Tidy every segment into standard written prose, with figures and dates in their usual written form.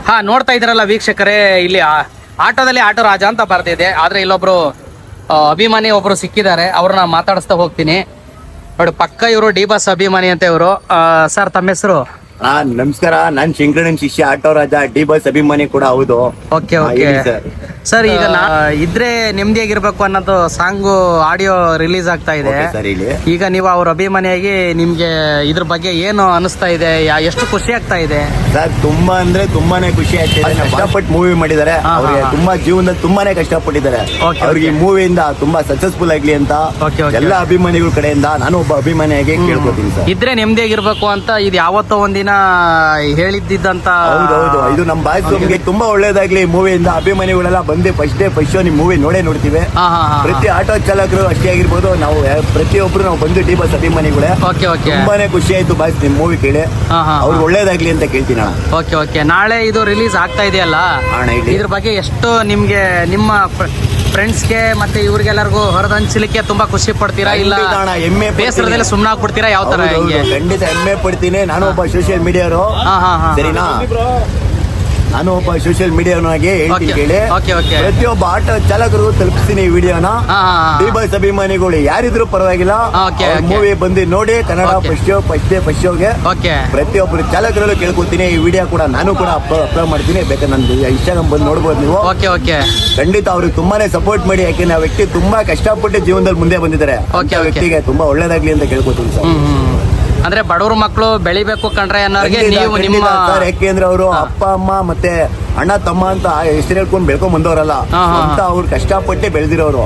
ಹಾ, ನೋಡ್ತಾ ಇದ್ರಲ್ಲ ವೀಕ್ಷಕರೇ, ಇಲ್ಲಿ ಆಟೋದಲ್ಲಿ ಆಟೋ ರಾಜ ಅಂತ ಬರ್ತಿದೆ. ಆದ್ರೆ ಇಲ್ಲೊಬ್ರು ಅಭಿಮಾನಿ ಒಬ್ರು ಸಿಕ್ಕಿದ್ದಾರೆ, ಅವ್ರನ್ನ ಮಾತಾಡಿಸ್ತಾ ಹೋಗ್ತೀನಿ. ನೋಡಿ, ಪಕ್ಕ ಇವರು ಡಿ ಬಾಸ್ ಅಭಿಮಾನಿ ಅಂತ ಇವರು. ಸರ್, ತಮ್ಮ ಹೆಸರು? ನಮಸ್ಕಾರ, ನಾನ್ ಶಂಕರಣ್ಣನ್ ಶಿಷ್ಯ ಆಟೋ ರಾಜ, ಡಿ ಬಾಸ್ ಅಭಿಮಾನಿ ಕೂಡ ಹೌದು. ಓಕೆ ಓಕೆ ಸರ್, ಈಗ ಇದ್ರೆ ನೆಮ್ಮದಿಯಾಗಿರ್ಬೇಕು ಅನ್ನೋದು ಸಾಂಗು ಆಡಿಯೋ ರಿಲೀಸ್ ಆಗ್ತಾ ಇದೆ. ಈಗ ನೀವು ಅವ್ರ ಅಭಿಮಾನಿಯಾಗಿ ನಿಮ್ಗೆ ಇದ್ರ ಬಗ್ಗೆ ಏನು ಅನಿಸ್ತಾ ಇದೆ? ಎಷ್ಟು ಖುಷಿ ಆಗ್ತಾ ಇದೆ? ಸರ್, ತುಂಬಾ ಅಂದ್ರೆ ತುಂಬಾನೇ ಖುಷಿ ಆಗ್ತಿದೆ. ಕಷ್ಟಪಟ್ಟು ಮೂವಿ ಮಾಡಿದ್ದಾರೆ, ಅವ್ರಿಗೆ ತುಂಬಾ ಜೀವನದಲ್ಲಿ ತುಂಬಾನೇ ಕಷ್ಟಪಟ್ಟಿದ್ದಾರೆ. ಅವ್ರಿಗೆ ಈ ಮೂವಿಯಿಂದ ತುಂಬಾ ಸಕ್ಸಸ್ಫುಲ್ ಆಗ್ಲಿ ಅಂತ ಎಲ್ಲ ಅಭಿಮಾನಿಗಳ ಕಡೆಯಿಂದ ನಾನು ಒಬ್ಬ ಅಭಿಮಾನಿಯಾಗಿ ಕೇಳ್ಕೊತೀನಿ ಸರ್. ಇದ್ರೆ ನೆಮ್ಮದಿಯಾಗಿರ್ಬೇಕು ಅಂತ ಇದು ಯಾವತ್ತೋ ಒಂದಿನ ಹೇಳಿದ್ದಂತ. ಹೌದೌದು, ಇದು ನಮ್ಮ ಬಾಯ್ಸ್ ನಮ್ಗೆ ತುಂಬಾ ಒಳ್ಳೇದಾಗ್ಲಿ. ಮೂವಿಯಿಂದ ಅಭಿಮಾನಿಗಳೆಲ್ಲ ಬಂದು ಫಸ್ಟ್ ಶೋ ನಿಮ್ ಮೂವಿ ನೋಡ್ತೀವಿ. ಪ್ರತಿ ಆಟೋ ಚಾಲಕರು ಅಷ್ಟೇ ಆಗಿರ್ಬೋದು, ನಾವು ಪ್ರತಿಯೊಬ್ರು ನಾವು ಬಂದು ಡಿ ಬಾಸ್ ಅಭಿಮಾನಿಗಳೇ. ತುಂಬಾನೇ ಖುಷಿ ಆಯ್ತು ಬಾಯ್ಸ್ ನಿಮ್ ಮೂವಿ ಕೇಳಿ. ಅವ್ರಿಗೆ ಒಳ್ಳೇದಾಗ್ಲಿ ಅಂತ ಕೇಳ್ತೀನಿ ಅಣ್ಣ. ಓಕೆ ಓಕೆ ನಾಳೆ ಇದು ರಿಲೀಸ್ ಆಗ್ತಾ ಇದೆಯಲ್ಲ, ಇದ್ರ ಬಗ್ಗೆ ಎಷ್ಟು ನಿಮ್ಗೆ ನಿಮ್ಮ ಫ್ರೆಂಡ್ಸ್ಗೆ ಮತ್ತೆ ಇವ್ರಿಗೆಲ್ಲರಿಗೂ ಹೊರದಂಚಲಿಕ್ಕೆ ತುಂಬಾ ಖುಷಿ ಪಡ್ತೀರಾ? ಇಲ್ಲ ಹೆಮ್ಮೆ ಬೇಸರದಲ್ಲಿ ಸುಮ್ಮನೆ ಆಗ್ಬಿಡ್ತೀರಾ? ಯಾವ ತರ? ಖಂಡಿತ ಹೆಮ್ಮೆ ಪಡ್ತೀನಿ. ನಾನು ಒಬ್ಬ ಸೋಷಿಯಲ್ ಮೀಡಿಯಾರು, ಸರಿನಾ? ನಾನು ಒಬ್ಬ ಸೋಷಿಯಲ್ ಮೀಡಿಯಾನಾಗಿ ಹೇಳ್ತೀನಿ ಕೇಳಿ. ಪ್ರತಿಯೊಬ್ಬ ಆಟೋ ಚಾಲಕರು ತಲುಪಿಸ್ತೀನಿ ಈ ವಿಡಿಯೋನ. ಡಿ ಬಾಸ್ ಅಭಿಮಾನಿಗಳು ಯಾರಿದ್ರು ಪರವಾಗಿಲ್ಲ, ಮೂವಿ ಬಂದು ನೋಡಿ. ಕನ್ನಡ ಫಸ್ಟ್ ಶೋಗೆ ಪ್ರತಿಯೊಬ್ಬರು ಚಾಲಕರಲ್ಲೂ ಕೇಳ್ಕೊತೀನಿ. ಈ ವಿಡಿಯೋ ಕೂಡ ನಾನು ಕೂಡ ಅಪ್ಲೋಡ್ ಮಾಡ್ತೀನಿ, ಬೇಕಾದ್ರೆ ನಂದು ಇನ್ಸ್ಟಾಗ್ರಾಮ್ ಬಂದು ನೋಡ್ಬೋದು ನೀವು. ಖಂಡಿತ ಅವ್ರಿಗೆ ತುಂಬಾನೇ ಸಪೋರ್ಟ್ ಮಾಡಿ, ಯಾಕೆಂದ್ರೆ ಆ ವ್ಯಕ್ತಿ ತುಂಬಾ ಕಷ್ಟಪಟ್ಟು ಜೀವನದಲ್ಲಿ ಮುಂದೆ ಬಂದಿದ್ದಾರೆ. ಆ ವ್ಯಕ್ತಿಗೆ ತುಂಬಾ ಒಳ್ಳೇದಾಗ್ಲಿ ಅಂತ ಕೇಳ್ಕೊತೀನಿ ಸರ್. ಅಂದ್ರೆ ಬಡವ್ರ ಮಕ್ಕಳು ಬೆಳಿಬೇಕು ಕಂಡ್ರೆ ಅನ್ನೋರಿಗೆ ನೀವು ನಿಮ್ಮ ಸರ್, ಯಾಕೆಂದ್ರೆ ಅವರು ಅಪ್ಪ ಅಮ್ಮ ಮತ್ತೆ ಅಣ್ಣ ತಮ್ಮ ಅಂತ ಹೆಸರು ಹೇಳ್ಕೊಂಡು ಬೆಳ್ಕೊಂಡ್ ಬಂದವರಲ್ಲ ಅಂತ ಅವ್ರು ಕಷ್ಟಪಟ್ಟೆ ಬೆಳೆದಿರೋರು.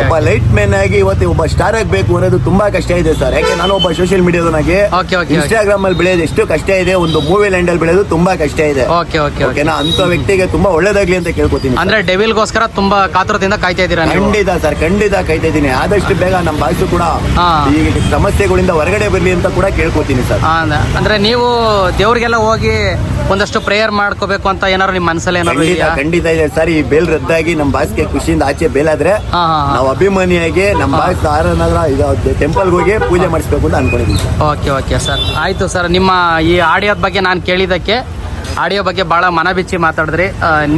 ಒಬ್ಬ ಲೈಟ್ ಮ್ಯಾನ್ ಆಗಿ ಇವತ್ತು ಒಬ್ಬ ಸ್ಟಾರ್ ಆಗ್ಬೇಕು ಅನ್ನೋದು ತುಂಬಾ ಕಷ್ಟ ಇದೆ ಸರ್. ಯಾಕೆ ನಾನು ಒಬ್ಬ ಸೋಷಿಯಲ್ ಮೀಡಿಯಾದನಾಗಿ ಇನ್ಸ್ಟಾಗ್ರಾಮ್ ಅಲ್ಲಿ ಬೆಳೆಯೋದು ಎಷ್ಟು ಕಷ್ಟ ಇದೆ, ಒಂದು ಮೂವಿ ಲ್ಯಾಂಡ್ ಅಲ್ಲಿ ಬೆಳೆಯೋದು ತುಂಬಾ ಕಷ್ಟ ಇದೆ. ಓಕೆನಾ? ಅಂತ ವ್ಯಕ್ತಿಗೆ ತುಂಬಾ ಒಳ್ಳೇದಾಗ್ಲಿ ಅಂತ ಕೇಳ್ಕೊತೀನಿ. ಅಂದ್ರೆ ಡೆವಿಲ್ಗೋಸ್ಕರ ತುಂಬಾ ಕಾತುರದಿಂದ ಕಾಯ್ತಾ ಇದ್ದೀರಾ? ಖಂಡಿತ ಸರ್, ಖಂಡಿತ ಕಾಯ್ತಾ ಇದ್ದೀನಿ. ಆದಷ್ಟು ಬೇಗ ನಮ್ಮ ಬಾಯ್ಸು ಕೂಡ ಈ ಸಮಸ್ಯೆಗಳಿಂದ ಹೊರಗಡೆ ಬರ್ಲಿ ಅಂತ ಕೂಡ ಕೇಳ್ಕೊತೀನಿ ಸರ್. ಅಂದ್ರೆ ನೀವು ದೇವ್ರಿಗೆಲ್ಲ ಹೋಗಿ ಒಂದಷ್ಟು ಪ್ರೇಯರ್ ಮಾಡ್ಕೋಬೇಕು ಅಂತ ಏನಾದ್ರು ನಿಮ್ಮ ಮನಸ್ಸಲ್ಲಿ ಏನಾದ್ರು? ಖಂಡಿತ ಇದೆ ಸರ್. ಈ ಬೇಲ್ ರದ್ದಾಗಿ ನಮ್ಮ ಬಾಸ್ಗೆ ಖುಷಿಯಿಂದ ಆಚೆ ಬೇಲಾದ್ರೆ ನಾವು ಅಭಿಮಾನಿಯಾಗಿ ನಮ್ಮ ಬಾಸ್ ಟೆಂಪಲ್ಗೆ ಹೋಗಿ ಪೂಜೆ ಮಾಡಿಸ್ಬೇಕು ಅಂತ ಅನ್ಕೊಂಡಿದ್ದೀವಿ. ಓಕೆ ಸರ್, ಆಯ್ತು ಸರ್. ನಿಮ್ಮ ಈ ಆಡಿಯೋದ ಬಗ್ಗೆ ನಾನು ಕೇಳಿದ್ದಕ್ಕೆ, ಆಡಿಯೋ ಬಗ್ಗೆ ಬಹಳ ಮನಬಿಚ್ಚಿ ಮಾತಾಡಿದ್ರಿ.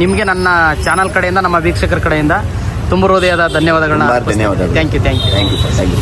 ನಿಮ್ಗೆ ನನ್ನ ಚಾನಲ್ ಕಡೆಯಿಂದ, ನಮ್ಮ ವೀಕ್ಷಕರ ಕಡೆಯಿಂದ ತುಂಬ ಹೃದಯದ ಧನ್ಯವಾದಗಳನ್ನ. ಧನ್ಯವಾದ. Thank you.